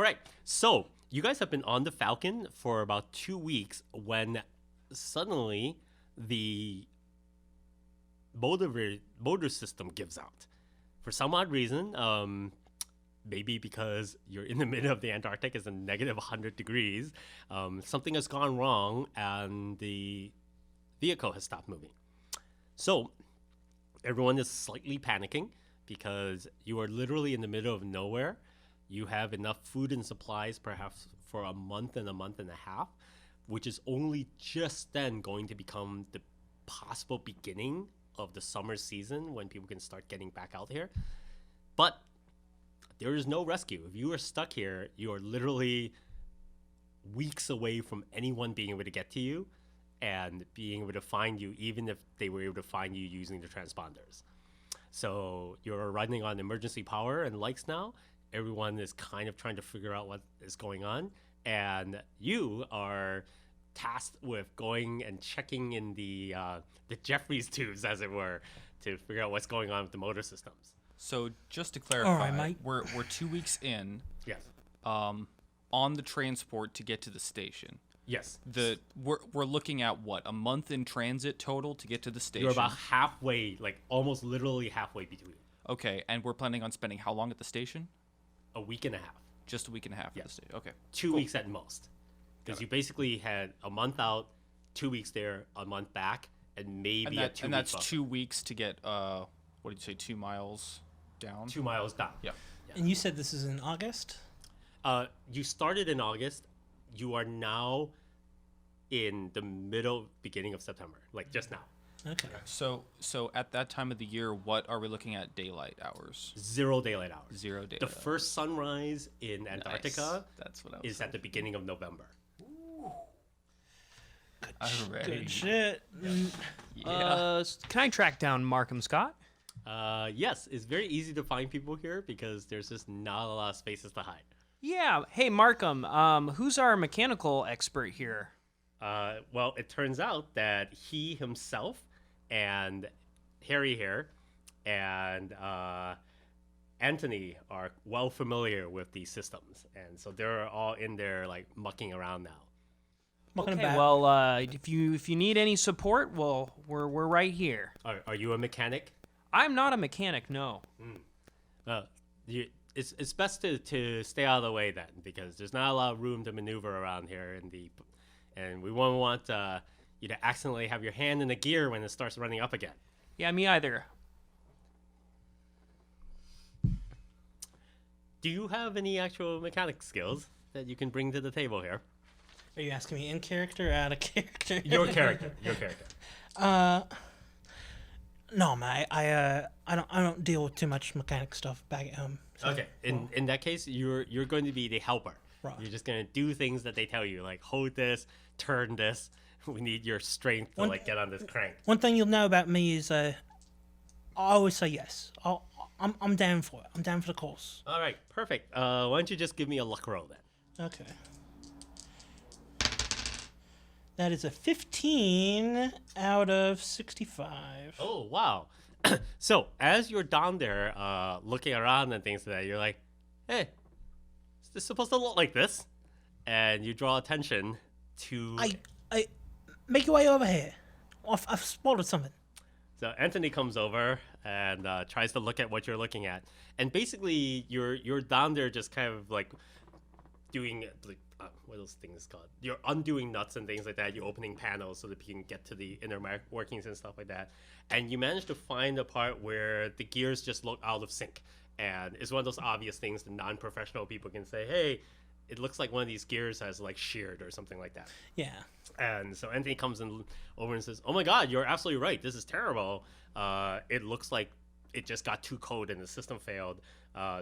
right. So you guys have been on the Falcon for about 2 weeks when suddenly the motor system gives out. For some odd reason, maybe because you're in the middle of the Antarctic, it's a negative 100 degrees, something has gone wrong and the vehicle has stopped moving. So everyone is slightly panicking because you are literally in the middle of nowhere. You have enough food and supplies perhaps for a month and a half, which is only just then going to become the possible beginning of the summer season when people can start getting back out here. But there is no rescue. If you are stuck here, you are literally weeks away from anyone being able to get to you and being able to find you, even if they were able to find you using the transponders. So you're running on emergency power and lights now. Everyone is kind of trying to figure out what is going on. And you are tasked with going and checking in the Jeffries tubes, as it were, to figure out what's going on with the motor systems. So just to clarify, we're 2 weeks in. Yes. On the transport to get to the station. Yes. We're looking at what, a month in transit total to get to the station. You're about halfway, like almost literally halfway between. Okay, and we're planning on spending how long at the station? A week and a half. Just a week and a half at the station. Okay. 2 weeks at most. Because you basically had a month out, 2 weeks there, a month back, and maybe a 2 week And that's buffer. 2 weeks to get, what did you say, 2 miles down? 2 miles down. Yeah. And you said this is in August? You started in August. You are now in the beginning of September, like just now. Okay. So at that time of the year, what are we looking at daylight hours? 0 daylight hours. 0 daylight The hours. first sunrise in Antarctica Nice. That's what I was is at the beginning of November. Alrighty. Good shit. Yeah. Can I track down Markham Scott? Yes, it's very easy to find people here because there's just not a lot of spaces to hide. Yeah. Hey, Markham. Who's our mechanical expert here? Well, it turns out that he himself and Harry here and Anthony are well familiar with these systems, and so they're all in there like mucking around now. Mucking Okay. about. Well, if you need any support, well, we're right here. Are you a mechanic? I'm not a mechanic. No. It's best to stay out of the way then, because there's not a lot of room to maneuver around here and we won't want you to accidentally have your hand in the gear when it starts running up again. Yeah, me either. Do you have any actual mechanic skills that you can bring to the table here? Are you asking me in character or out of character? Your character. No, man. I don't deal with too much mechanic stuff back at home. So, Okay. In that case, you're going to be the helper. Right. You're just going to do things that they tell you, like hold this, turn this. We need your strength to get on this crank. one thing you'll know about me is I always say yes. I'm down for it. I'm down for the course. All right, perfect. Why don't you just give me a luck roll then? Okay. That is a 15 out of 65. Oh, wow. So, as you're down there looking around and things like that, you're like, hey, is this supposed to look like this? And you draw attention to... I make your way over here. I've spotted something. So Anthony comes over and tries to look at what you're looking at. And basically, you're down there just kind of like doing... what are those things called? You're undoing nuts and things like that. You're opening panels so that you can get to the inner workings and stuff like that. And you manage to find a part where the gears just look out of sync. And it's one of those obvious things the non-professional people can say, hey, it looks like one of these gears has like sheared or something like that. Yeah. And so Anthony comes over and says, oh my God, you're absolutely right. This is terrible. It looks like it just got too cold and the system failed.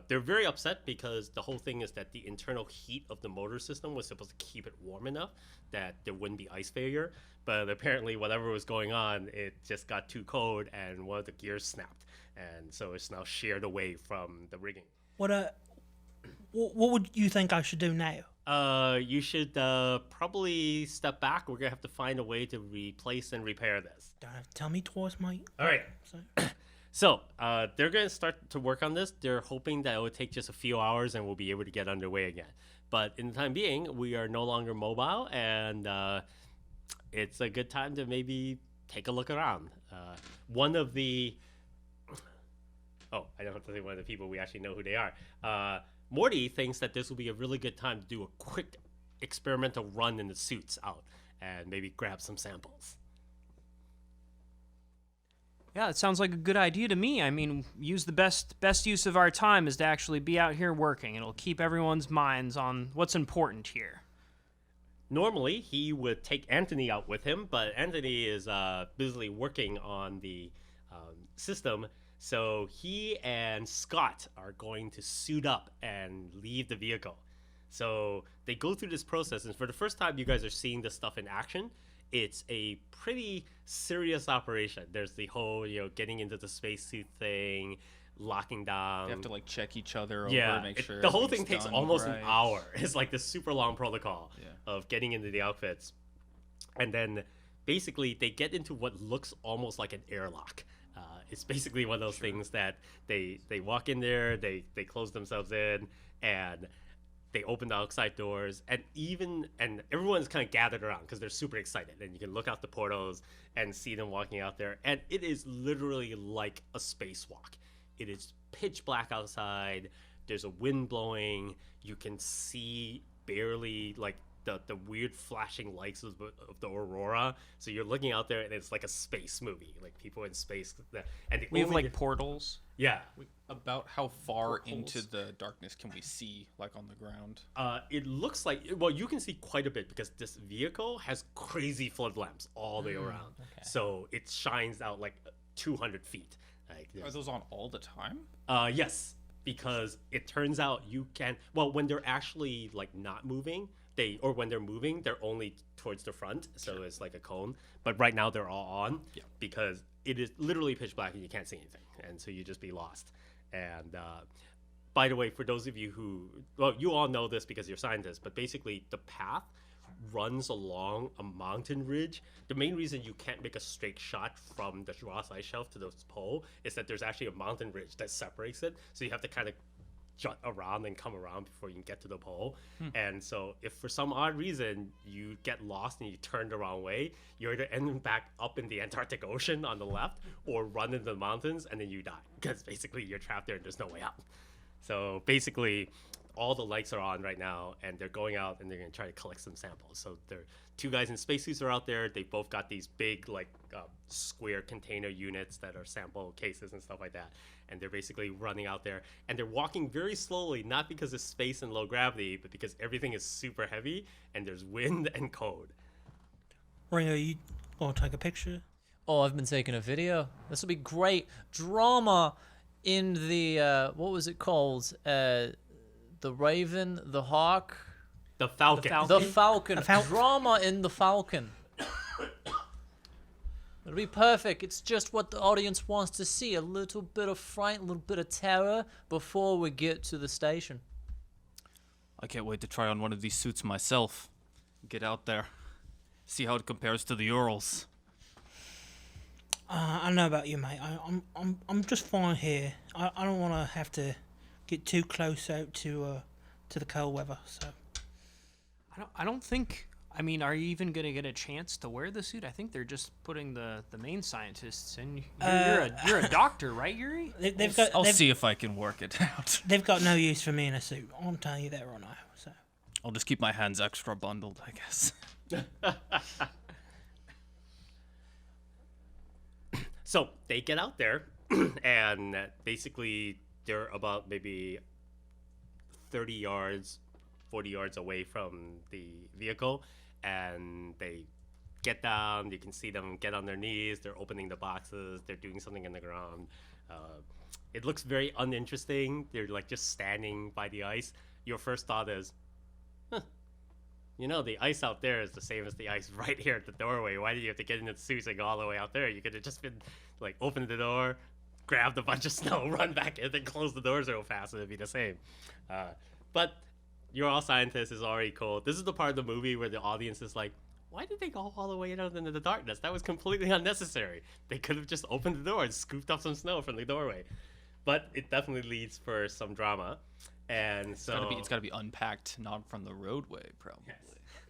They're very upset because the whole thing is that the internal heat of the motor system was supposed to keep it warm enough that there wouldn't be ice failure. But apparently whatever was going on, it just got too cold and one of the gears snapped. And so it's now sheared away from the rigging. What would you think I should do now? You should probably step back. We're going to have to find a way to replace and repair this. Don't have to tell me twice, mate. All right. So, So they're going to start to work on this. They're hoping that it will take just a few hours and we'll be able to get underway again. But in the time being, we are no longer mobile, and it's a good time to maybe take a look around. One of the... Oh, I don't have to say one of the people. We actually know who they are. Morty thinks that this will be a really good time to do a quick experimental run in the suits out and maybe grab some samples. Yeah, it sounds like a good idea to me. I mean, use the best use of our time is to actually be out here working. It'll keep everyone's minds on what's important here. Normally, he would take Anthony out with him, but Anthony is busily working on the system, so he and Scott are going to suit up and leave the vehicle. So they go through this process, and for the first time you guys are seeing this stuff in action. It's a pretty serious operation. There's the whole, getting into the spacesuit thing, locking down. You have to like check each other over, make sure the whole thing everything's takes done almost right. an hour. It's like this super long protocol of getting into the outfits, and then basically they get into what looks almost like an airlock. It's basically one of those things that they walk in there, they close themselves in, and they open the outside doors, and everyone's kind of gathered around because they're super excited, and you can look out the portals and see them walking out there, and it is literally like a spacewalk. It is pitch black outside. There's a wind blowing. You can see barely like the weird flashing lights of the aurora. So you're looking out there, and it's like a space movie, like people in space. And We have like portals. Yeah. About how far Portholes. into the darkness can we see, like on the ground? It looks like, well, you can see quite a bit because this vehicle has crazy flood lamps all the way around. okay. So it shines out like 200 feet. Like, Are those on all the time? yes, because it turns out you can, well, when they're actually like not moving, or when they're moving, they're only towards the front. So it's like a cone. But right now they're all on because it is literally pitch black and you can't see anything. And so you just be lost. And by the way, for those of you who, well, you all know this because you're scientists, but basically the path runs along a mountain ridge. The main reason you can't make a straight shot from the Ross Ice Shelf to the pole is that there's actually a mountain ridge that separates it. So you have to kind of jut around and come around before you can get to the pole. And so if for some odd reason you get lost and you turn the wrong way, you're either ending back up in the Antarctic Ocean on the left or run into the mountains and then you die because basically you're trapped there and there's no way out. So basically all the lights are on right now and they're going out and they're going to try to collect some samples. So they're two guys in spacesuits are out there. They both got these big like square container units that are sample cases and stuff like that. And they're basically running out there and they're walking very slowly, not because of space and low gravity, but because everything is super heavy and there's wind and cold. Ringo, you want to take a picture? Oh, I've been taking a video. This will be great drama in the what was it called? The Raven, the Hawk, The Falcon. the Falcon. A fal- Drama in the Falcon. It'll be perfect. It's just what the audience wants to see. A little bit of fright, a little bit of terror before we get to the station. I can't wait to try on one of these suits myself. Get out there. See how it compares to the Urals. I don't know about you, mate. I'm just fine here. I don't want to have to get too close out to the cold weather. So I don't think. I mean, are you even gonna get a chance to wear the suit? I think they're just putting the main scientists in. You're a doctor, right, Yuri? I'll see if I can work it out. they've got no use for me in a suit. I'm telling you that right now. So I'll just keep my hands extra bundled, I guess. So they get out there and basically they're about maybe 30 yards, 40 yards away from the vehicle, and they get down. You can see them get on their knees. They're opening the boxes. They're doing something in the ground. It looks very uninteresting. They're like just standing by the ice. Your first thought is, the ice out there is the same as the ice right here at the doorway. Why did you have to get into the suits and go all the way out there? You could have just been like, open the door, grabbed a bunch of snow, run back in, then close the doors real fast, and it'd be the same. But You're All Scientists is already cool. This is the part of the movie where the audience is like, why did they go all the way out into the darkness? That was completely unnecessary. They could have just opened the door and scooped up some snow from the doorway. But it definitely leads for some drama. And so It's gotta be unpacked, not from the roadway, probably. Yes.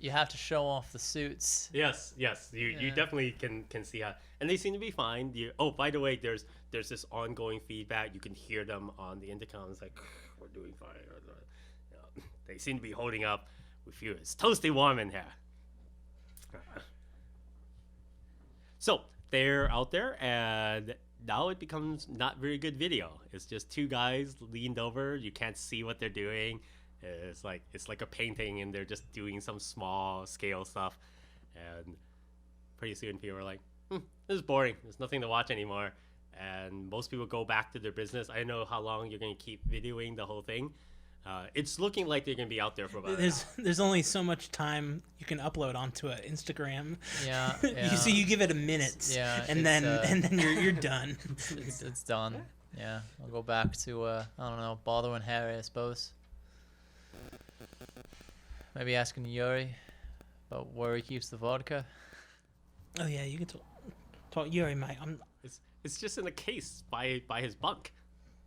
You have to show off the suits. Yes. You definitely can see how, and they seem to be fine. By the way, there's this ongoing feedback. You can hear them on the intercom. It's like, we're doing fine. They seem to be holding up with you. It's toasty warm in here. So they're out there, and now it becomes not very good video. It's just two guys leaned over. You can't see what they're doing. It's like a painting, and they're just doing some small scale stuff. And pretty soon people are like, this is boring. There's nothing to watch anymore. And most people go back to their business. I don't know how long you're going to keep videoing the whole thing. It's looking like they're going to be out there for about There's only so much time you can upload onto an Instagram. Yeah. So you give it a minute. Yeah, And then you're done. It's done. Yeah. I'll go back to I don't know, bothering Harry, I suppose. Maybe asking Yuri about where he keeps the vodka. Oh yeah, you can talk Yuri, mate. It's just in a case by his bunk.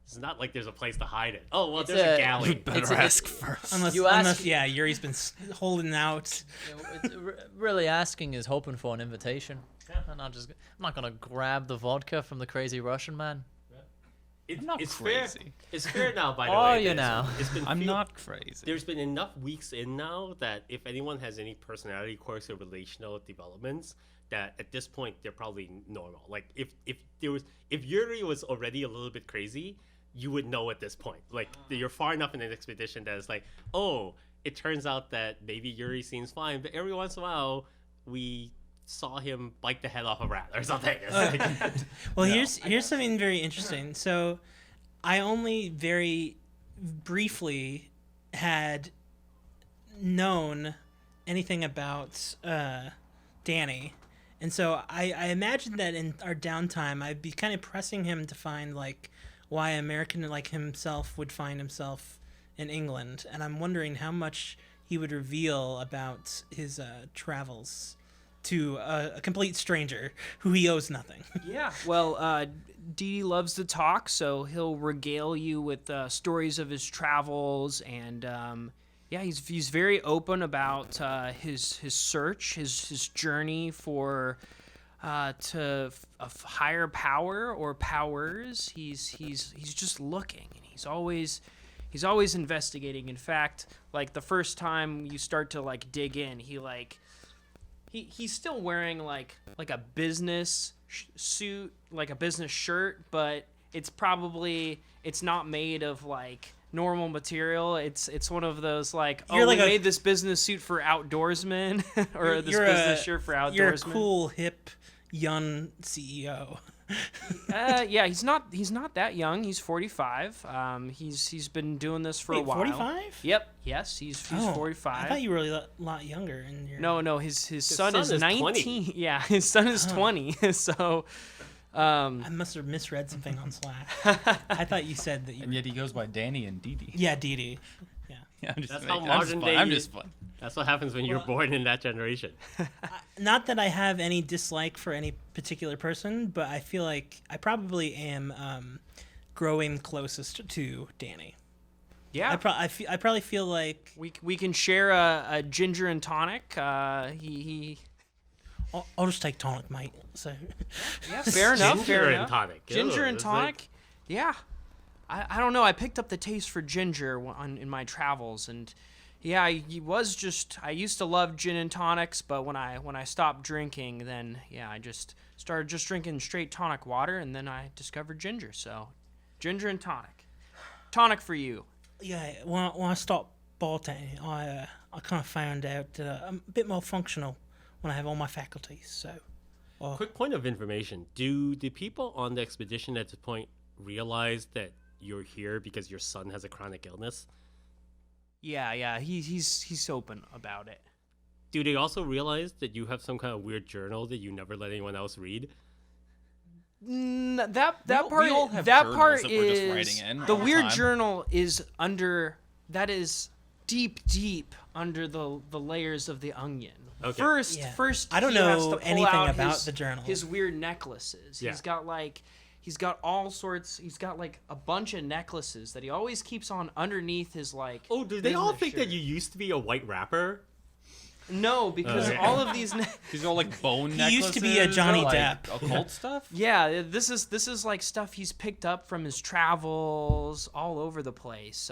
It's not like there's a place to hide it. Oh, well, It's there's a a- galley. Better ask first. Unless Yuri's been holding out. Really asking is hoping for an invitation. I'm not gonna grab the vodka from the crazy Russian man. It's crazy. fair. It's fair now, by the Are way. you that now? It's been I'm not crazy. There's been enough weeks in now that if anyone has any personality quirks or relational developments, that at this point they're probably normal. Like if Yuri was already a little bit crazy, you would know at this point. Like you're far enough in an expedition that it's like, oh, it turns out that maybe Yuri seems fine, but every once in a while we saw him bite the head off a rat or something. It's like, Well, here's something very interesting. So, I only very briefly had known anything about Danny, and so I imagine that in our downtime, I'd be kind of pressing him to find like why an American like himself would find himself in England, and I'm wondering how much he would reveal about his travels to a complete stranger who he owes nothing. Yeah. Well, Dee loves to talk, so he'll regale you with stories of his travels, and he's very open about his search, his journey for to a higher power or powers. He's just looking, and he's always investigating. In fact, like the first time you start to like dig in, he's still wearing like a business suit, like a business shirt, but it's not made of like normal material. It's one of those like, we made this business suit for outdoorsmen or this business shirt for outdoorsmen. You're a cool, hip, young CEO. Yeah, he's not that young. He's 45. He's been doing this for a while. 45? Yep. Yes, he's 45. I thought you were a lot younger. And No, his son is 19. 20. Yeah, his son is 20. So, I must have misread something on Slack. I thought you said that you. And yet he goes by Danny and Dee Dee. Yeah, Dee. Yeah, I'm just That's making- how I'm just modern fun. day I'm you- just fun. that's what happens when you're born in that generation. Not that I have any dislike for any particular person, but I feel like I probably am growing closest to Danny. yeah, I probably feel like we can share a ginger and tonic. I'll just take tonic, mate. So Yeah, fair enough. Ginger Fair and enough. tonic. Ginger Ew, and it's like- tonic. Yeah, I don't know. I picked up the taste for ginger in my travels, and yeah, I used to love gin and tonics, but when I stopped drinking, then yeah, I just started drinking straight tonic water, and then I discovered ginger. So, ginger and tonic for you. yeah, when I stopped bartending, I kind of found out that I'm a bit more functional when I have all my faculties. So Quick point of information: do the people on the expedition at this point realize that you're here because your son has a chronic illness? Yeah, he's open about it. Do they also realize that you have some kind of weird journal that you never let anyone else read? That We all have journals part that we're just is writing in the all the weird time. journal is deep under the layers of the onion. Okay. First, I don't he has know to pull anything out about the journal. His weird necklaces. Yeah. He's got all sorts. He's got like a bunch of necklaces that he always keeps on underneath his like. Oh, do they all business think that shirt. you used to be a white rapper? No, because Okay. all of these. These are all like bone He necklaces. used to be a Johnny or, like, Depp. Occult stuff. Yeah, this is like stuff he's picked up from his travels all over the place.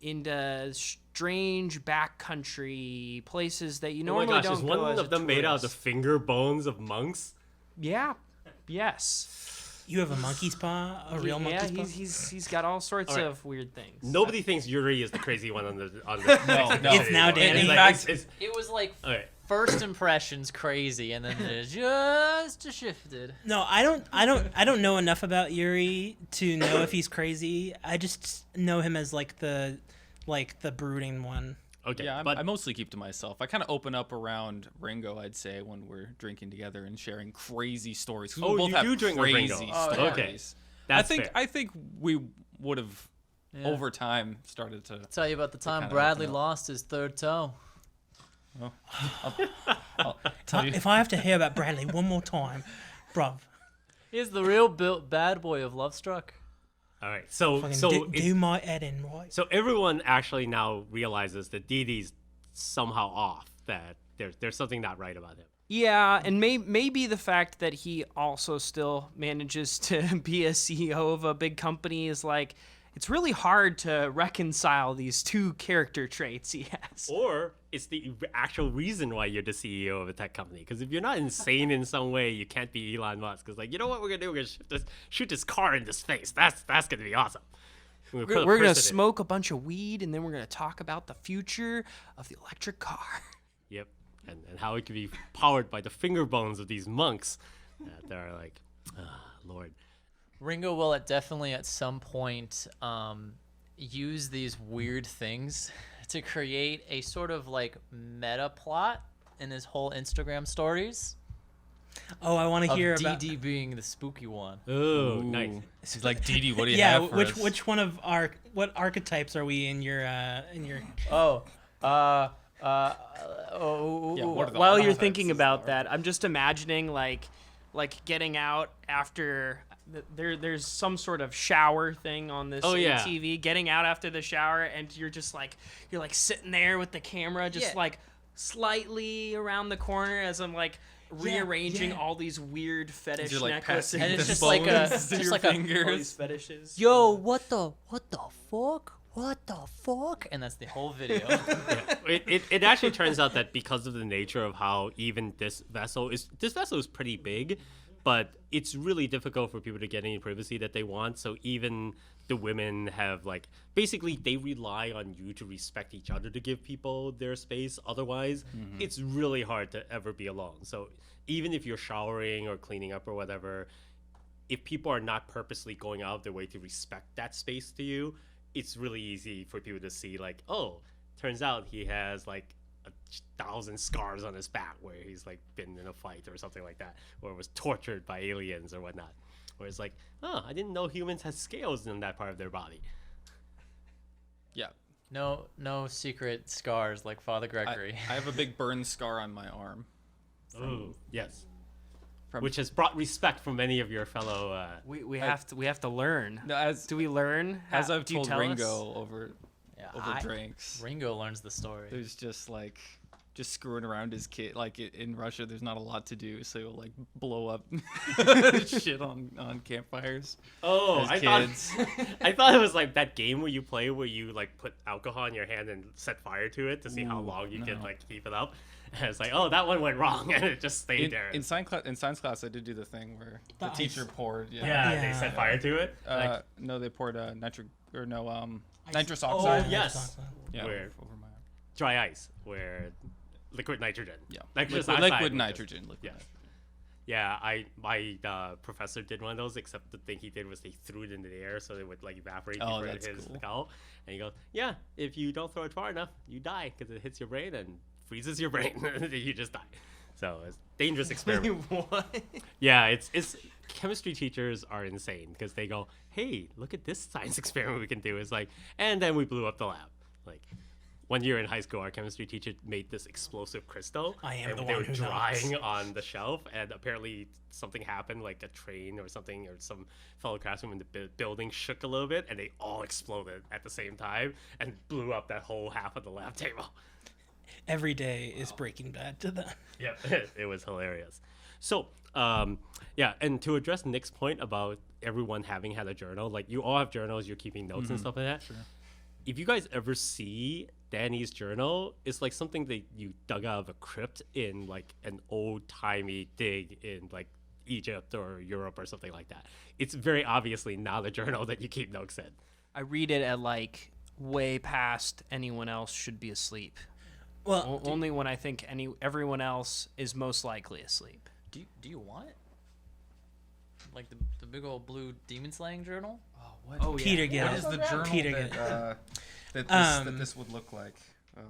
Into strange backcountry places that you Oh normally my gosh, don't is go one as of a them made out of the tourist. finger bones of monks? Yeah. Yes. You have a monkey's paw, a real monkey's paw. He's got all sorts All right. of weird things. Nobody thinks Yuri is the crazy one on the No. It's now Danny. It's In like, fact, it's, It was like okay. first impressions crazy, and then it just shifted. No, I don't know enough about Yuri to know if he's crazy. I just know him as like the brooding one. Okay, Yeah, but I mostly keep to myself. I kind of open up around Ringo, I'd say, when we're drinking together and sharing crazy stories. 'cause we Oh, both you have do drink with crazy Ringo. Oh, stories. yeah. Okay. That's fair. I think we would have Yeah. over time started to. Tell you about the time kinda Bradley open up. lost his third toe. I'll tell you. If I have to hear about Bradley one more time, bruv, He's the real built bad boy of Love Struck. All right, so fucking so do it's- my head in, right? so everyone actually now realizes that Dee Dee's somehow off. That there's something not right about him. Yeah, and maybe the fact that he also still manages to be a CEO of a big company is like, it's really hard to reconcile these two character traits he has. Or it's the actual reason why you're the CEO of a tech company. Because if you're not insane in some way, you can't be Elon Musk. Because like, you know what we're gonna do? We're gonna shoot this car in this face. That's gonna be awesome. We're going to smoke a bunch of weed, and then we're going to talk about the future of the electric car. Yep, and how it could be powered by the finger bones of these monks that are like, Lord. Ringo will definitely at some point use these weird things to create a sort of like meta plot in his whole Instagram stories Oh, I want to of hear about. DD being the spooky one. Oh, nice. He's like, Dee Dee, what do you Yeah, have for which us? which one of our what archetypes are we in your Oh, Yeah, what are the While you're archetypes thinking is about the that, I'm just imagining like getting out after there's some sort of shower thing on this Oh, yeah. TV. Getting out after the shower, and you're sitting there with the camera, just Yeah. like slightly around the corner as I'm like rearranging yeah. all these weird fetish You're, like, necklaces. passing And it's the just like a- bones just to your like a- all these fingers. fetishes. yo, what the fuck? What the fuck? And that's the whole video. It actually turns out that because of the nature of how even this vessel is pretty big, but it's really difficult for people to get any privacy that they want. So even the women have like basically they rely on you to respect each other to give people their space. Otherwise, it's really hard to ever be alone. So even if you're showering or cleaning up or whatever, if people are not purposely going out of their way to respect that space to you, it's really easy for people to see like, oh, turns out he has like 1,000 scars on his back where he's like been in a fight or something like that, or was tortured by aliens or whatnot. Where it's like, oh, I didn't know humans had scales in that part of their body. Yeah. No secret scars like Father I Gregory. have a big burn scar on my arm. Oh, yes. From- Which has brought respect from many of your fellow. We have to learn. No, as Do we learn? as I've Do you told tell us? Ringo over Yeah, drinks, Ringo learns the story. there's just like screwing around his kid. Like in Russia, there's not a lot to do, so he'll like blow up shit on campfires. Oh, as I kids. thought I thought it was like that game where you play where you like put alcohol in your hand and set fire to it to see how Ooh, long you can no. like keep it up. And it's like, oh, that one went wrong, and it just stayed In, there. in science class, I did do the thing where the The teacher ice. poured. yeah, they Yeah. set fire to it. Like, No, they poured nitric nitrous oh oxide. yes, Yeah, where over my arm. dry ice, where liquid nitrogen. Yeah, Nitrous liquid, oxide, liquid which is- nitrogen. Liquid Yeah. nitrogen. Yeah, my professor did one of those, except the thing he did was they threw it into the air so it would like evaporate Oh, before it that's hit his cool. skull. And he goes, yeah, if you don't throw it far enough, you die because it hits your brain and freezes your brain. You just die. So it's a dangerous experiment. What? Yeah, it's chemistry teachers are insane because they go, hey, look at this science experiment we can do. It's like, and then we blew up the lab. Like, one year in high school, our chemistry teacher made this explosive crystal. I am and the they one were who drying knows. on the shelf, and apparently something happened, like a train or something, or some fellow craftsman in the building shook a little bit, and they all exploded at the same time and blew up that whole half of the lab table. Every day is Breaking Bad to them. Yeah, it was hilarious. So, yeah, and to address Nick's point about everyone having had a journal, like you all have journals, you're keeping notes and stuff like that. Sure. If you guys ever see Danny's journal, it's like something that you dug out of a crypt in like an old-timey dig in like Egypt or Europe or something like that. It's very obviously not a journal that you keep notes in. I read it at like way past anyone else should be asleep. Well, Only when I think everyone else is most likely asleep. Do you want it? Like the big old blue demon slaying journal? Oh, what? Oh, yeah. Peter get What it. is the journal Peter that, get it. that this would look like? Oh.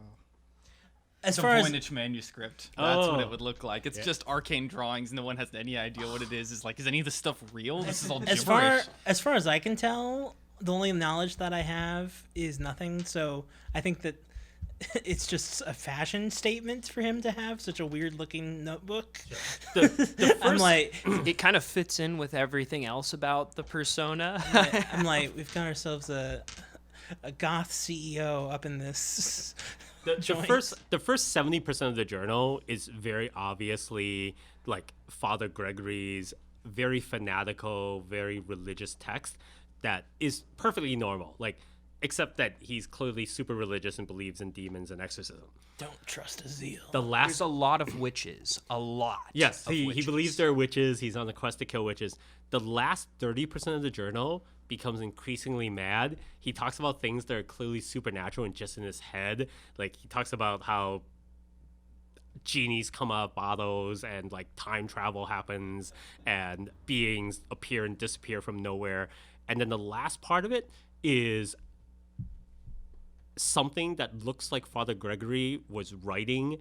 As It's a far as Voynich manuscript. That's what Oh. it would look like. It's just arcane drawings. No one has any idea what it is. It's like, is any of this stuff real? This is all gibberish. as far as I can tell, the only knowledge that I have is nothing. So I think that it's just a fashion statement for him to have such a weird looking notebook. I'm like, It kind of fits in with everything else about the persona. we've got ourselves a goth CEO up in this. The joint. first 70% of the journal is very obviously like Father Gregory's very fanatical, very religious text that is perfectly normal. Like, except that he's clearly super religious and believes in demons and exorcism. Don't trust a zeal. The There's last a lot of witches. A lot. Yes, of he witches. believes there are witches. He's on the quest to kill witches. The last 30% of the journal becomes increasingly mad. He talks about things that are clearly supernatural and just in his head. Like, he talks about how genies come out of bottles and, like, time travel happens and beings appear and disappear from nowhere. And then the last part of it is something that looks like Father Gregory was writing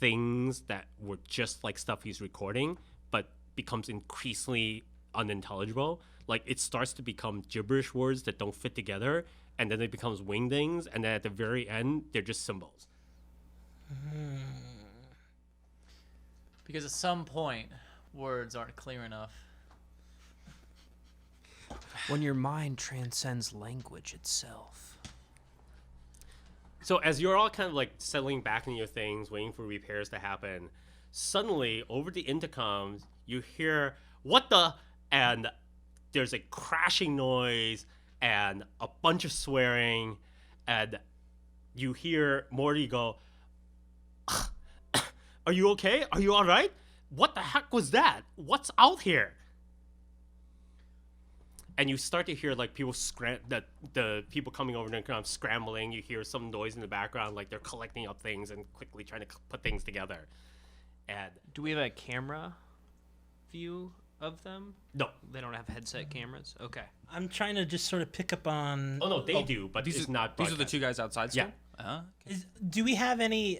things that were just like stuff he's recording, but becomes increasingly unintelligible. Like, it starts to become gibberish words that don't fit together, and then it becomes wingdings, and then at the very end, they're just symbols. Because at some point, words aren't clear enough. When your mind transcends language itself. So as you're all kind of like settling back in your things, waiting for repairs to happen, suddenly over the intercom, you hear, "What the?" And there's a crashing noise and a bunch of swearing, and you hear Morty go, "Are you okay? Are you all right? What the heck was that? What's out here?" And you start to hear like people the people coming over and kind of scrambling. You hear some noise in the background, like they're collecting up things and quickly trying to put things together. And Do we have a camera view of them? no, They don't have headset cameras? Okay. I'm trying to just sort of pick up on. oh no, they do, but it's not. These are the broadcast. two guys outside still? Yeah. Do we have any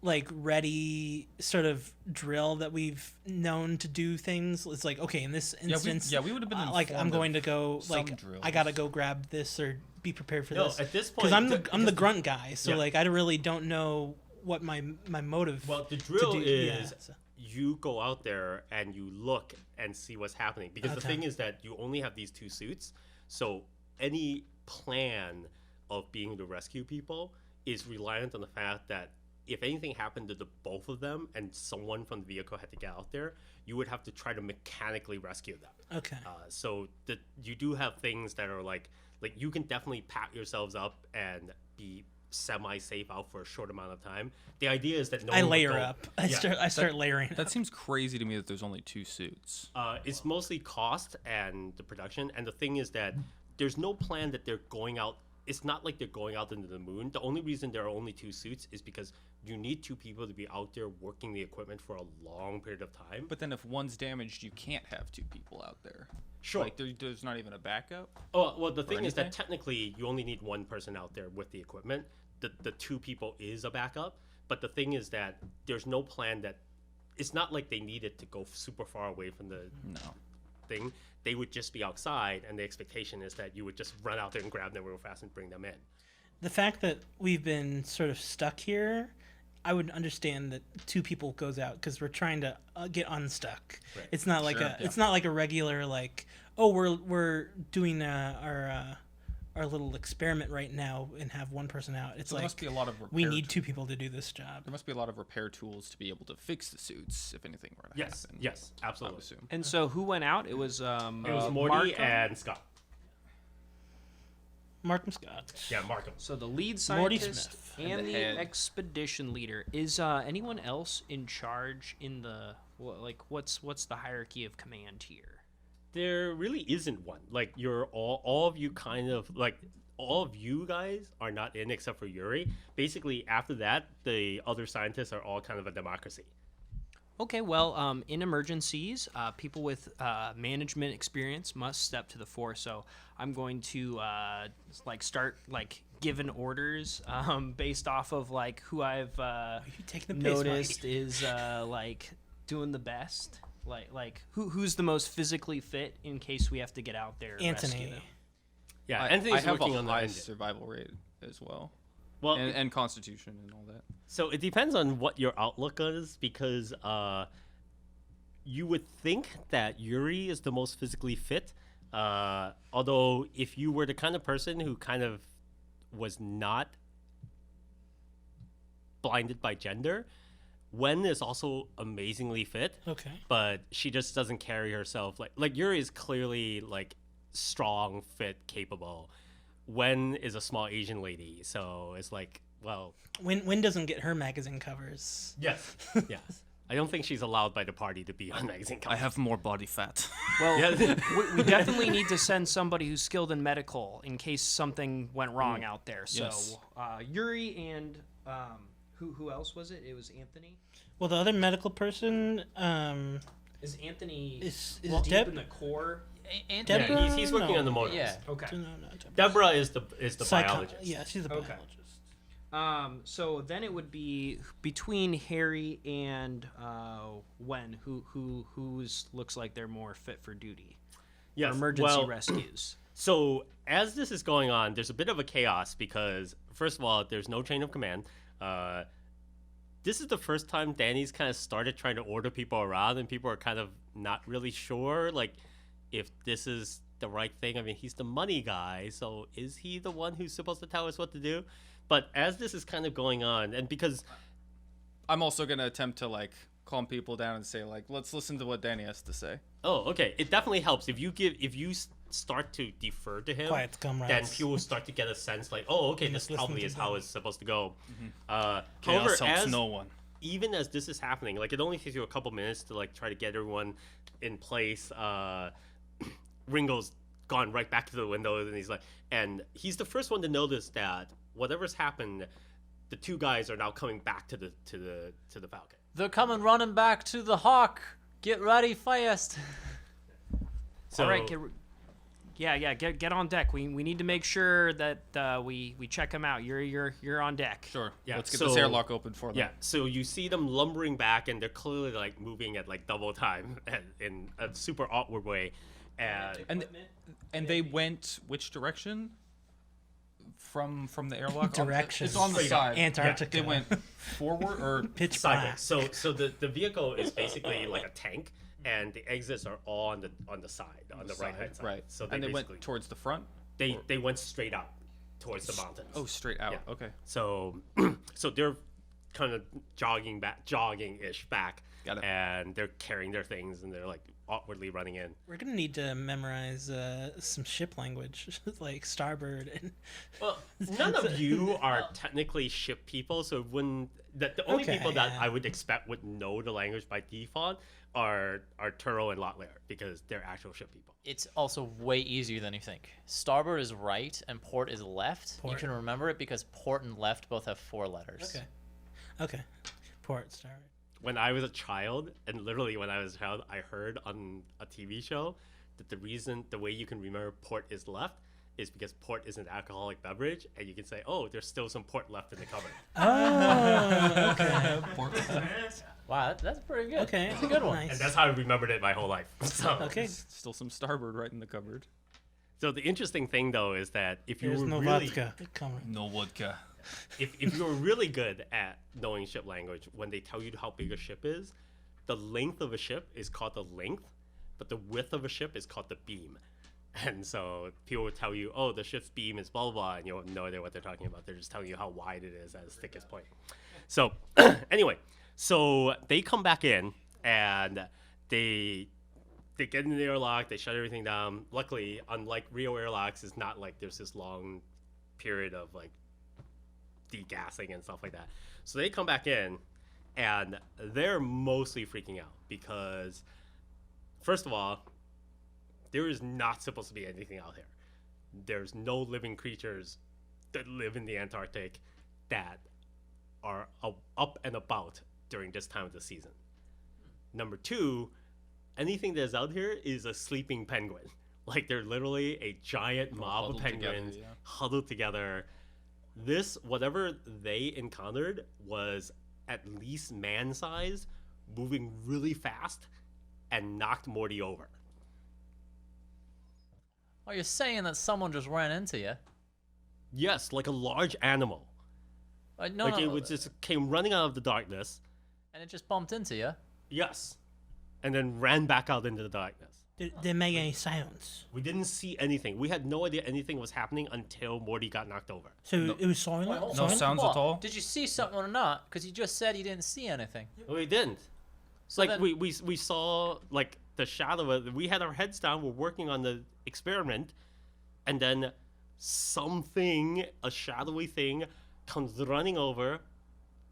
like ready sort of drill that we've known to do things? It's like, okay, in this instance, we would have been like I'm informed going to of go some like drills. I gotta go grab this or be prepared for No, this. at this because point, I'm the grunt guy, so Yeah. like I really don't know what my motive. Well, the drill do- is yeah, so- you go out there and you look and see what's happening. Because the Okay. thing is that you only have these two suits, so any plan of being able to rescue people is reliant on the fact that if anything happened to the both of them and someone from the vehicle had to get out there, you would have to try to mechanically rescue them. Okay. So you do have things that are like you can definitely pat yourselves up and be semi-safe out for a short amount of time. The idea is that no I one would layer go- up. I Yeah. start layering. That seems crazy to me that there's only two suits. It's mostly cost and the production. And the thing is that there's no plan that they're going out. It's not like they're going out into the moon. The only reason there are only two suits is because you need two people to be out there working the equipment for a long period of time. But then if one's damaged, you can't have two people out there. Sure. Like there's not even a backup. Oh, well, the thing is that anything? technically you only need one person out there with the equipment. The two people is a backup. But the thing is that there's no plan that it's not like they needed to go super far away from the No. thing. They would just be outside, and the expectation is that you would just run out there and grab them real fast and bring them in. the fact that we've been sort of stuck here, I would understand that 2 people goes out because we're trying to get unstuck. Right. It's not like Sure, it's not like a regular like, oh, we're doing our little experiment right now and have one person out. It's So there like must be a lot of repair we need 2 people to do this job. There must be a lot of repair tools to be able to fix the suits if anything were to Yes, happen. yes, I would absolutely. assume. And so who went out? It was It was Morty Markham? and Scott. Markham Scott. Yeah, Markham. So the lead Morty scientist Smith. and And the the head. expedition leader. Is anyone else in charge in the what's the hierarchy of command here? There really isn't one. Like you're all of you kind of like all of you guys are not in except for Yuri. Basically, after that, the other scientists are all kind of a democracy. Okay, well, in emergencies, people with management experience must step to the fore. So I'm going to start giving orders based off of who I've You take the piss, noticed Mike. is doing the best. Who's the most physically fit in case we have to get out there and rescue Anthony. them? Yeah, I Anthony's have working a on the high engine. survival rate as well, Well, and constitution and all that. so it depends on what your outlook is because you would think that Yuri is the most physically fit. Although if you were the kind of person who kind of was not blinded by gender, Wen is also amazingly fit, Okay. but she just doesn't carry herself like Yuri is clearly like strong, fit, capable. Wen is a small Asian lady, so it's like, well, Win doesn't get her magazine covers. yes, yes. I don't think she's allowed by the party to be on magazine covers. have more body fat. Well, Yeah. we definitely need to send somebody who's skilled in medical in case something went wrong out there. So Yes. Yuri and who else was it? It was Anthony. Well, the other medical person, Is Anthony Is deep Deb- in the core? Anthony. Deborah? he's working No. on the motors. Yeah. Okay. no, not Deborah. Deborah is the Psycho- biologist. Yeah, she's the Okay. biologist. So then it would be between Harry and Wen, who looks like they're more fit for duty. Yes. For emergency well, rescues. So as this is going on, there's a bit of a chaos because first of all, there's no chain of command. This is the first time Danny's kind of started trying to order people around, and people are kind of not really sure, like, if this is the right thing. I mean, he's the money guy, so is he the one who's supposed to tell us what to do? But as this is kind of going on, and because I'm also gonna attempt to calm people down and say let's listen to what Danny has to say. okay, it definitely helps if you start to defer to him. Quiet, comrades. Then people will start to get a sense like, oh, okay, this must listen probably to is how them. it's supposed to go. Chaos However, helps as no one. even as this is happening, like it only takes you a couple minutes to try to get everyone in place. Ringo's gone right back to the window, and he's the first one to notice that whatever's happened, the 2 guys are now coming back to the Falcon. They're coming running back to the Hawk. Get ready fast. So, All right, get on deck. We need to make sure that we check them out. You're on deck. Sure. Yeah, Let's get so- this airlock open for them. yeah, so you see them lumbering back, and they're clearly moving at double time in a super awkward way. And they went which direction? From the airlock? Direction. It's on the Straight side. Antarctica. They went forward or Pitch Sideways. black. So the vehicle is basically like a tank, and the exits are all on the side, on the right hand side. right? So and they went basically- towards the front. they went straight up towards the mountains. Oh, straight out. Yeah. Okay. So so they're kind of jogging-ish back. Got it. And they're carrying their things, and they're awkwardly running in. We're gonna need to memorize some ship language, like starboard and. Well, none of you are technically ship people, so when the only Okay, people that yeah. I would expect would know the language by default are Turo and Lotlair because they're actual ship people. It's also way easier than you think. Starboard is right and port is left. You Port. can remember it because port and left both have 4 letters. Okay. Port starboard. When I was a child, and literally when I was a child, I heard on a TV show that the way you can remember port is left is because port is an alcoholic beverage, and you can say, oh, there's still some port left in the cupboard. Oh, okay. Wow, that's pretty good. Okay. That's a good one. Nice. And that's how I remembered it my whole life. So, Okay. Still some starboard right in the cupboard. So the interesting thing though is that if you There's were no really vodka. Come on. No vodka. if you're really good at knowing ship language, when they tell you how big a ship is, the length of a ship is called the length, but the width of a ship is called the beam. And so people would tell you, oh, the ship's beam is blah, blah, blah, and you have no idea what they're talking about. They're just telling you how wide it is at its thickest point. So anyway, so they come back in and they get in the airlock, they shut everything down. Luckily, unlike Rio airlocks, it's not like there's this long period of like degassing and stuff like that. So they come back in and they're mostly freaking out because, first of all, there is not supposed to be anything out here. There's no living creatures that live in the Antarctic that are up and about during this time of the season. Number two, anything that's out here is a sleeping penguin. Like, they're literally a giant mob of penguins huddled together. This, whatever they encountered, was at least man-sized, moving really fast, and knocked Morty over. Oh, you're saying that someone just ran into you? Yes, like a large animal. No, Like no, it was just came running out of the darkness. and it just bumped into you. Yes. And then ran back out into the darkness. Did they make any sounds? We didn't see anything. We had no idea anything was happening until Morty got knocked over. So it was silent? Wait, No sounds at all? Did you see something or not? Because you just said you didn't see anything. We didn't. So Like then- we saw like the shadow of, we had our heads down, we're working on the experiment, and then a shadowy thing comes running over,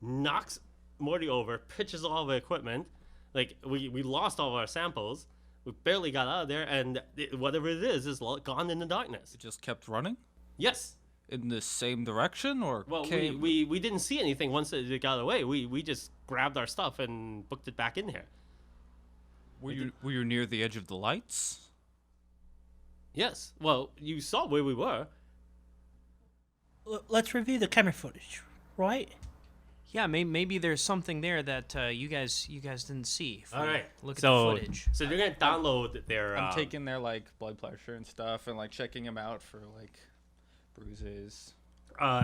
knocks Morty over, pitches all the equipment. Like we lost all of our samples. We barely got out of there, and whatever it is gone in the darkness. It just kept running Yes. in the same direction, or Well, came... we didn't see anything once it got away. We just grabbed our stuff and booked it back in here. were you near the edge of the lights? Yes. Well, you saw where we were. Let's review the camera footage, right? Yeah, maybe there's something there that you guys didn't see. If All we right. Look at so, the footage. So they're gonna download their. I'm taking their like blood pressure and stuff, and like checking them out for like bruises.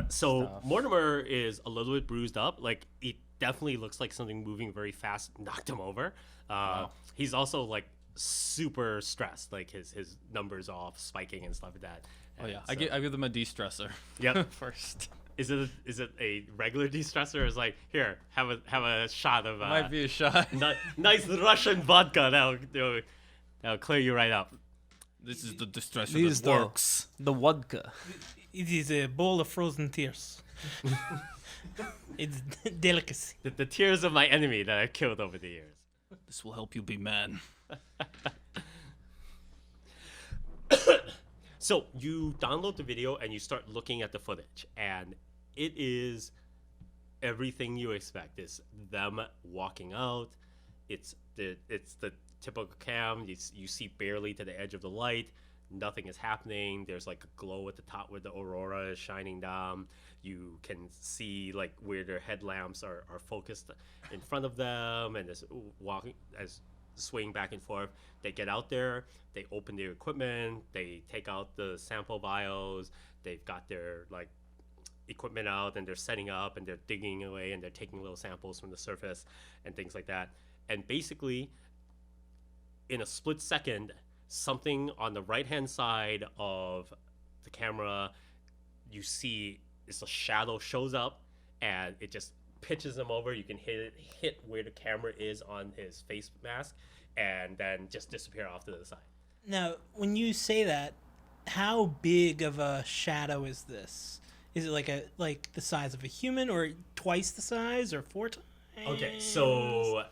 So stuff. Mortimer is a little bit bruised up. Like, it definitely looks like something moving very fast knocked him over. Wow. He's also like super stressed. Like his numbers off, spiking and stuff like that. Oh yeah, And I give them a de-stressor. Yep. First. Is it a regular de-stressor? Or is like, here, have a shot of Might be a shot. nice Russian vodka that'll clear you right up. This is the de-stressor These that works. The vodka. It is a bowl of frozen tears. It's delicacy. The tears of my enemy that I've killed over the years. This will help you be man. So you download the video and you start looking at the footage, and it is everything you expect. It's them walking out. It's the typical cam. You see barely to the edge of the light. Nothing is happening. There's like a glow at the top where the aurora is shining down. You can see like where their headlamps are focused in front of them, and as swaying back and forth. They get out there, they open their equipment, they take out the sample vials, they've got their like equipment out, and they're setting up and they're digging away and they're taking little samples from the surface and things like that. And basically, in a split second, something on the right hand side of the camera, you see it's a shadow shows up and it just pitches him over. You can hit where the camera is on his face mask, and then just disappear off to the side. Now, when you say that, how big of a shadow is this? Is it like the size of a human, or twice the size, or 4 times? Okay, so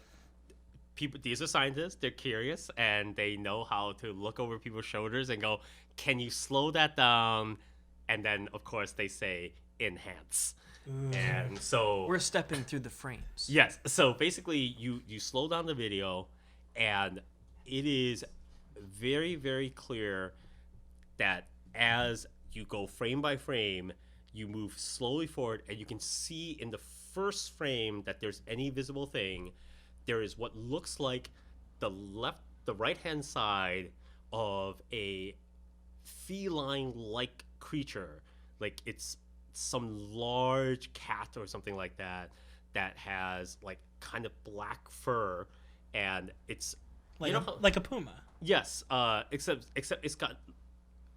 these are scientists. They're curious, and they know how to look over people's shoulders and go, "Can you slow that down?" And then, of course, they say, "Enhance." And so We're stepping through the frames. yes, so basically you slow down the video, and it is very, very clear that as you go frame by frame, you move slowly forward, and you can see in the first frame that there's any visible thing. There is what looks like the right hand side of a feline-like creature, like it's some large cat or something like that has like kind of black fur, and it's Like you know like a puma. yes, except it's got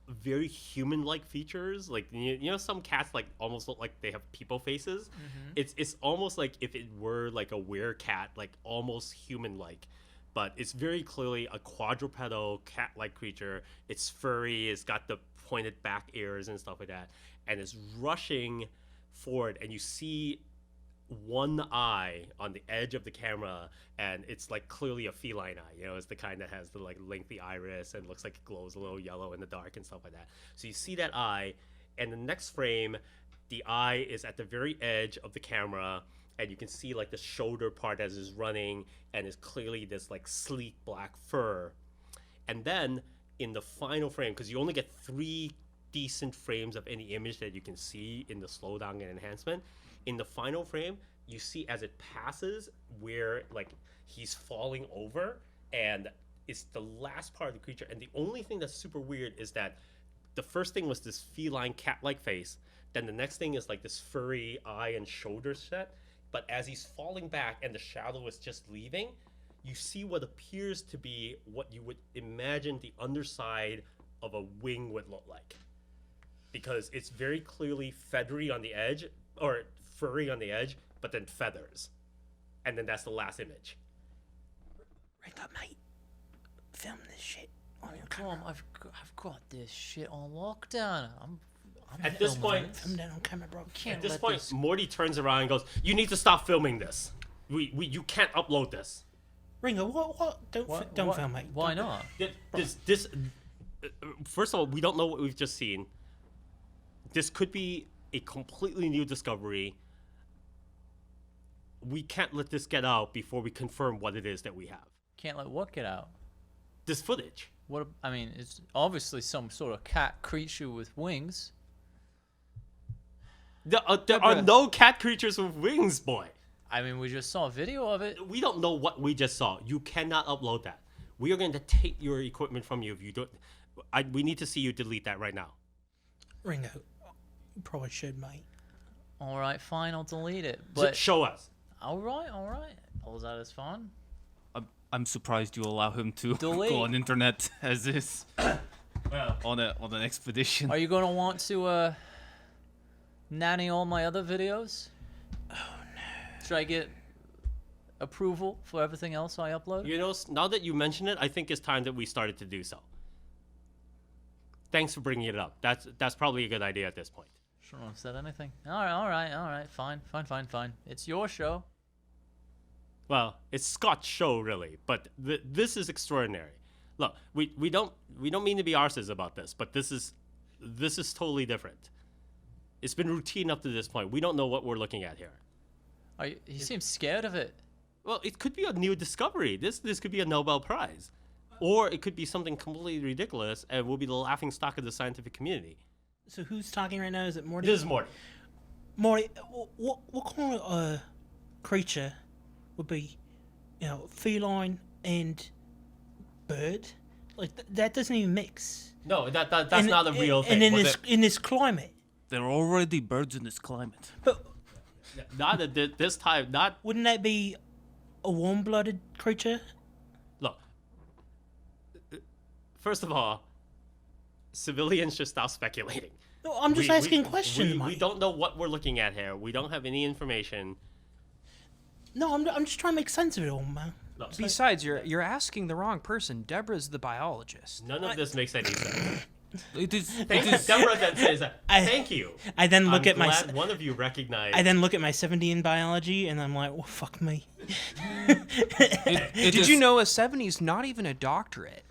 very human-like features. Like you know, some cats like almost look like they have people faces. It's almost like if it were like a werecat, like almost human-like, but it's very clearly a quadrupedal cat-like creature. It's furry. It's got the pointed back ears and stuff like that, and it's rushing forward. And you see one eye on the edge of the camera, and it's like clearly a feline eye. You know, it's the kind that has the like lengthy iris and looks like it glows a little yellow in the dark and stuff like that. So you see that eye, and the next frame, the eye is at the very edge of the camera, and you can see like the shoulder part as it's running, and it's clearly this like sleek black fur. And then in the final frame, because you only get 3 decent frames of any image that you can see in the slowdown and enhancement, in the final frame, you see as it passes where like he's falling over, and it's the last part of the creature. And the only thing that's super weird is that the first thing was this feline cat-like face, then the next thing is like this furry eye and shoulder set. But as he's falling back and the shadow is just leaving, you see what appears to be what you would imagine the underside of a wing would look like, because it's very clearly feathery on the edge, or furry on the edge, but then feathers, and then that's the last image. Ringo, mate, film this shit on your Tom, camera. I've got this shit on lockdown. I'm At this filming point, this. Film that on camera, bro. Can't at this let point, this- Morty turns around and goes, "You need to stop filming this. You can't upload this. Ringo, what? Don't What- don't what- film, mate. Why Don't- not? This first of all, we don't know what we've just seen. This could be a completely new discovery. We can't let this get out before we confirm what it is that we have. Can't let what get out? This footage. What? I mean, it's obviously some sort of cat creature with wings. There are no cat creatures with wings, boy. I mean, we just saw a video of it. We don't know what we just saw. You cannot upload that. We are going to take your equipment from you if you don't. We need to see you delete that right now. Ringo, you probably should, mate. All right, fine, I'll delete it. Just But show us. all right. All that is fun. I'm surprised you allow him to Delete. go on internet as is on an expedition. Are you gonna want to nanny all my other videos? Oh no. Should I get approval for everything else I upload? You know, now that you mention it, I think it's time that we started to do so. Thanks for bringing it up. That's probably a good idea at this point. Shouldn't have said anything. All right. Fine. It's your show. Well, it's Scott's show, really, but this is extraordinary. Look, we don't mean to be arses about this, but this is totally different. It's been routine up to this point. We don't know what we're looking at here. You seem scared of it. Well, it could be a new discovery. This could be a Nobel Prize, or it could be something completely ridiculous and will be the laughing stock of the scientific community. So who's talking right now? Is it Morty? This is Morty. Morty, what kind of creature would be, feline and bird? Like that doesn't even mix. No, that's And- not a real thing. And in Was in this climate, There are already birds in this climate. but not at this time. Not wouldn't that be a warm-blooded creature? look. First of all, civilians should stop speculating. No, I'm just asking questions, We Mike. don't know what we're looking at here. We don't have any information. No, I'm just trying to make sense of it all, man. Look, Besides, you're asking the wrong person. Deborah's the biologist. none of this makes any sense. It is. Thank you. Deborah then says, "Thank you." I then look I'm at my. glad one of you recognized. I then look at my 70 in biology, and I'm like, well, fuck me. It Did is- you know a 70's not even a doctorate?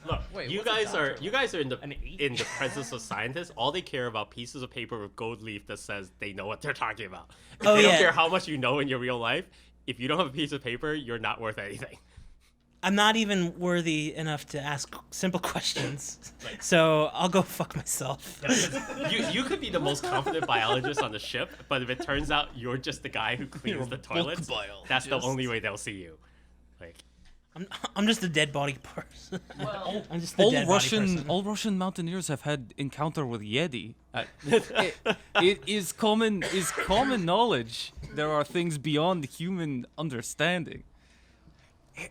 Look, Wait, you what's a guys are doctorate? in the presence of scientists. All they care about pieces of paper with gold leaf that says they know what they're talking about. Oh, They don't yeah. care how much you know in your real life. If you don't have a piece of paper, you're not worth anything. I'm not even worthy enough to ask simple questions, so I'll go fuck myself. You could be the most confident biologist on the ship, but if it turns out you're just the guy who cleans the toilets, that's the only way they'll see you. Like, I'm just a dead body person. Well, I'm just the dead body person. All Russian mountaineers have had encounter with Yeti. It is common knowledge. There are things beyond human understanding.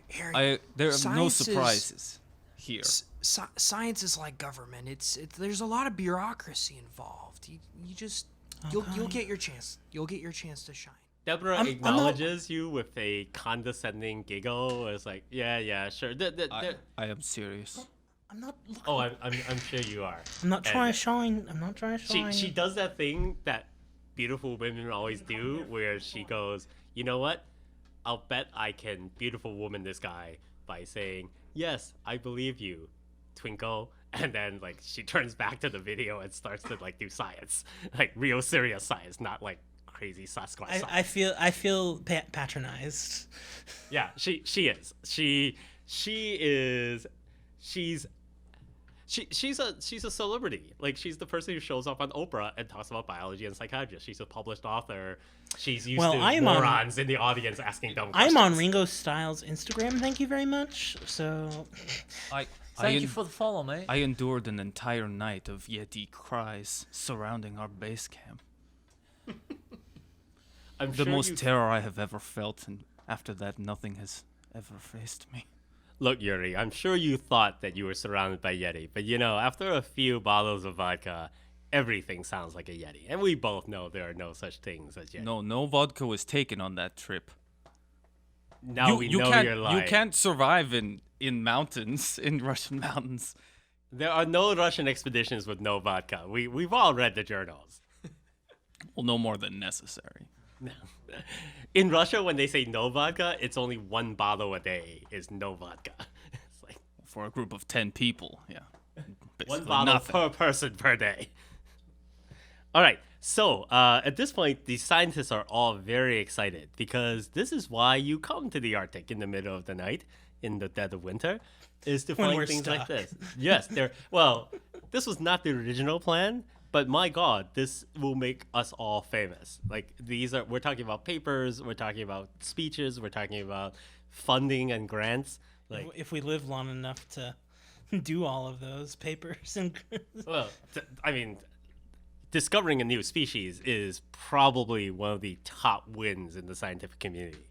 Harry, There are no science is- surprises here. Science is like government. It's there's a lot of bureaucracy involved. You just you'll get your chance. You'll get your chance to shine. Deborah I'm not- acknowledges you with a condescending giggle. It's like, yeah, sure. I am serious. I'm not. Oh, I'm sure you are. I'm not trying And to shine. I'm not trying to shine. She does that thing that beautiful women always do, where she goes, you know what? I'll bet I can beautiful woman this guy by saying, yes, I believe you, twinkle. And then like she turns back to the video and starts to like do science, like real serious science, not like crazy Sasquatch science. I feel patronized. Yeah, she is. She's a celebrity. Like she's the person who shows up on Oprah and talks about biology and psychiatry. She's a published author. She's used to I'm on- morons in the audience asking dumb questions. I'm on Ringo Stiles' Instagram. Thank you very much. So thank you for the follow, mate. I endured an entire night of Yeti cries surrounding our base camp. I'm The sure most you- terror I have ever felt, and after that, nothing has ever faced me. Look, Yuri, I'm sure you thought that you were surrounded by Yeti, but you know, after a few bottles of vodka, everything sounds like a Yeti. And we both know there are no such things as Yeti. No vodka was taken on that trip. Now we know can't, you're lying. You can't survive in mountains, in Russian mountains. There are no Russian expeditions with no vodka. We've all read the journals. Well, no more than necessary. In Russia, when they say no vodka, it's only one bottle a day is no vodka. It's like For a group of 10 people, yeah. one Basically bottle nothing. per person per day. All right, so at this point, the scientists are all very excited because this is why you come to the Arctic in the middle of the night, in the dead of winter, is to When find we're things like stuck. this. Yes, this was not the original plan, but my God, this will make us all famous. Like we're talking about papers, we're talking about speeches, we're talking about funding and grants. Like, if we live long enough to do all of those papers and well, I mean, discovering a new species is probably one of the top wins in the scientific community.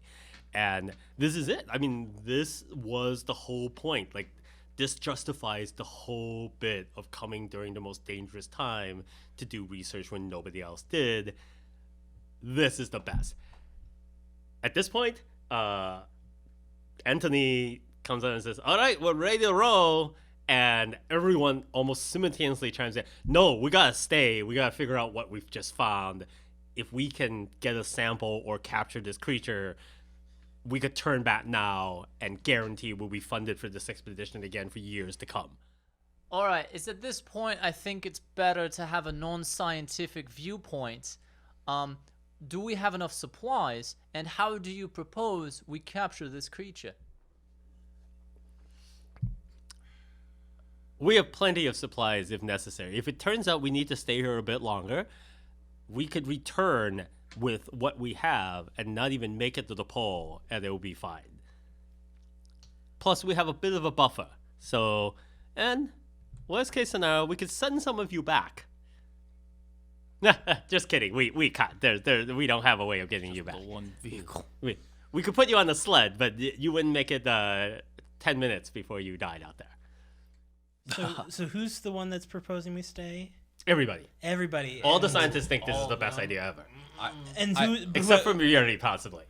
And this is it. I mean, this was the whole point. Like, this justifies the whole bit of coming during the most dangerous time to do research when nobody else did. This is the best. At this point, Anthony comes out and says, all right, we're ready to roll. And everyone almost simultaneously chimes in, no, we gotta stay. We gotta figure out what we've just found. If we can get a sample or capture this creature, we could turn back now and guarantee we'll be funded for this expedition again for years to come. All right, it's at this point I think it's better to have a non-scientific viewpoint. Do we have enough supplies, and how do you propose we capture this creature? We have plenty of supplies if necessary. If it turns out we need to stay here a bit longer, we could return with what we have and not even make it to the pole, and it will be fine. Plus, we have a bit of a buffer. So, and worst case scenario, we could send some of you back. Just kidding. We can't. We don't have a way of getting you back. The one vehicle. We could put you on the sled, but you wouldn't make it 10 minutes before you died out there. So who's the one that's proposing we stay? Everybody. Everybody. All the and- scientists think this is the best idea ever. And who? Except for Yuri, possibly.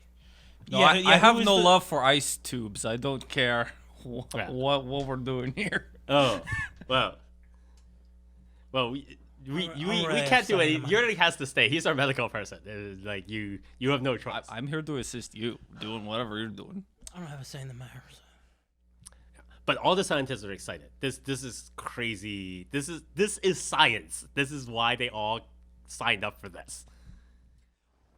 No, Yeah, I yeah, have who is no the- love for ice tubes. I don't care Yeah. what we're doing here. Oh, well. Well, we Alright, can't do sorry, any. never mind. Yuri has to stay. He's our medical person. Like, you have no choice. I'm here to assist you, doing whatever you're doing. I don't have a say in the matter. So. But all the scientists are excited. This is crazy. This is science. This is why they all signed up for this.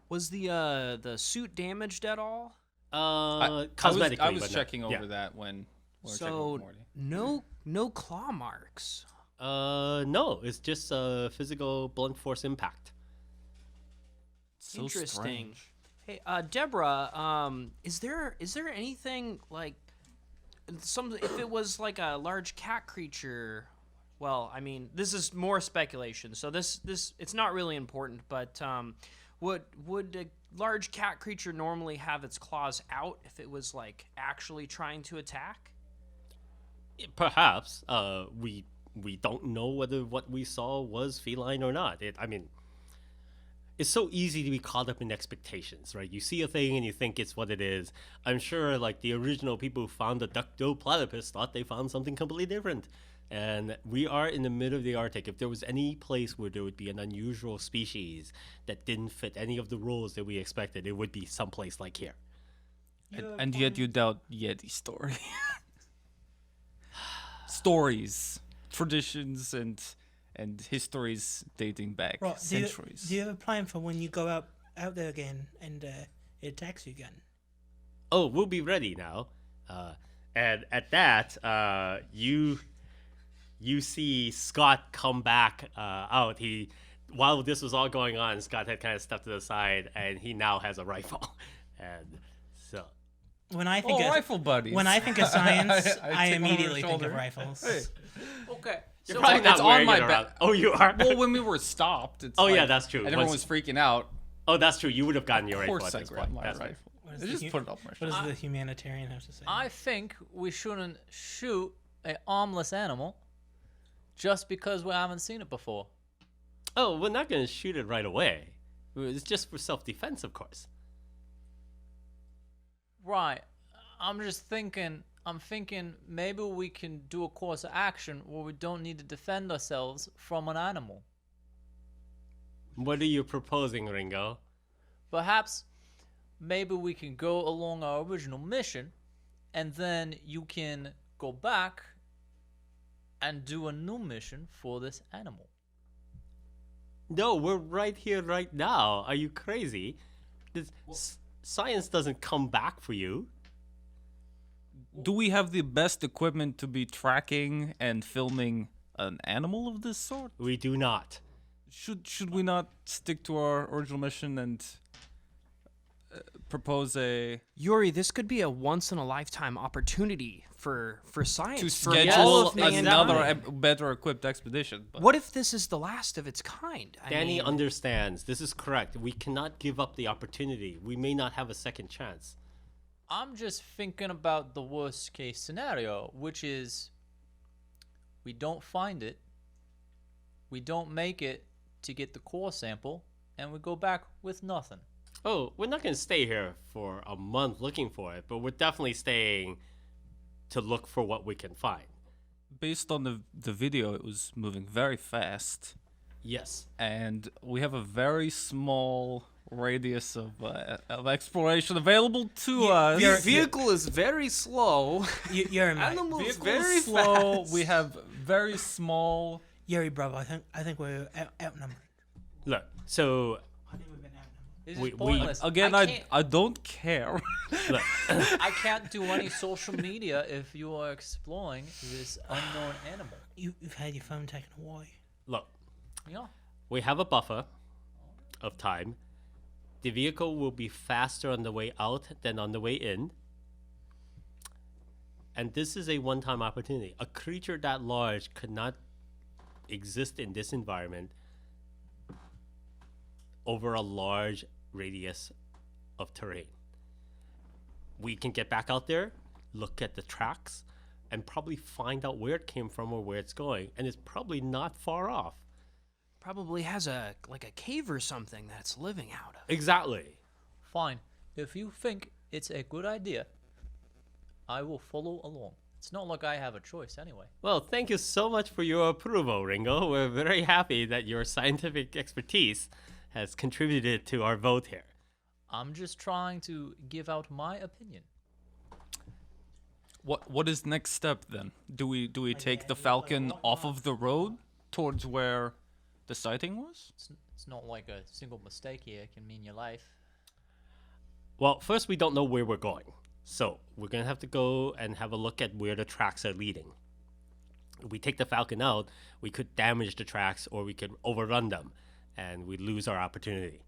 Was the suit damaged at all? Cosmetically. I was but no. checking over Yeah. that when we were checking So with Morty. no claw marks. No, it's just a physical blunt force impact. So Interesting. strange. Hey, Deborah, is there anything like if it was like a large cat creature. Well, I mean, this is more speculation, so this it's not really important. But would a large cat creature normally have its claws out if it was like actually trying to attack? Perhaps. We don't know whether what we saw was feline or not. It's so easy to be caught up in expectations, right? You see a thing and you think it's what it is. I'm sure, like, the original people who found the duck-billed platypus thought they found something completely different. And we are in the middle of the Arctic. If there was any place where there would be an unusual species that didn't fit any of the rules that we expected, it would be someplace like here. And yet you doubt Yeti story. Stories, traditions, and histories dating back Right, centuries. Do you have a plan for when you go out there again and it attacks you again? Oh, we'll be ready now. And at that, you see Scott come back out. While this was all going on, Scott had kind of stepped to the side, and he now has a rifle. And so, When I think of rifle buddies. when I think of science, I take one on my immediately think of shoulder. rifles. Hey. Okay. you're So probably not it's on wearing my it around. back. Oh, you are? Well, when we were stopped, it's Oh, yeah, like- that's true. And everyone Once- was freaking out. Oh, that's true. You would have gotten your Of rifle course, at I this grabbed point. my That's right. rifle. What does I the just hu- put it up my What shoulder. does the humanitarian have to say? I think we shouldn't shoot a armless animal just because we haven't seen it before. Oh, we're not going to shoot it right away. It's just for self-defense, of course. Right. I'm thinking maybe we can do a course of action where we don't need to defend ourselves from an animal. What are you proposing, Ringo? Perhaps maybe we can go along our original mission and then you can go back and do a new mission for this animal. No, we're right here, right now. Are you crazy? Science doesn't come back for you. Do we have the best equipment to be tracking and filming an animal of this sort? We do not. Should we not stick to our original mission and propose a Yuri, this could be a once in a lifetime opportunity for science. to for schedule all of mankind. another better equipped expedition? But What if this is the last of its kind? Danny mean, understands. This is correct. We cannot give up the opportunity. We may not have a second chance. I'm just thinking about the worst case scenario, which is we don't find it, we don't make it to get the core sample, and we go back with nothing. Oh, we're not going to stay here for a month looking for it, but we're definitely staying to look for what we can find. based on the video, it was moving very fast, Yes. and we have a very small radius of exploration available to us. Your Vehicle is very slow. Yuri, mate. Animals Vehicle very is slow. fast. We have very small. Yuri, brother, I think we're outnumbered. Look, so I think we've been outnumbered. It's We- just pointless. Again, can't- I don't care. look, I can't do any social media if you are exploring this unknown animal. You've had your phone taken away. look. Yeah. We have a buffer of time. The vehicle will be faster on the way out than on the way in. And this is a one-time opportunity. A creature that large could not exist in this environment over a large radius of terrain. We can get back out there, look at the tracks, and probably find out where it came from or where it's going. And it's probably not far off. Probably has a cave or something that it's living out of. Exactly. Fine. If you think it's a good idea, I will follow along. It's not like I have a choice anyway. Well, thank you so much for your approval, Ringo. We're very happy that your scientific expertise has contributed to our vote here. I'm just trying to give out my opinion. What is next step then? Do we take the Falcon off of the road towards where the sighting was? It's not like a single mistake here can mean your life. Well, first, we don't know where we're going. So we're going to have to go and have a look at where the tracks are leading. If we take the Falcon out, we could damage the tracks or we could overrun them and we lose our opportunity.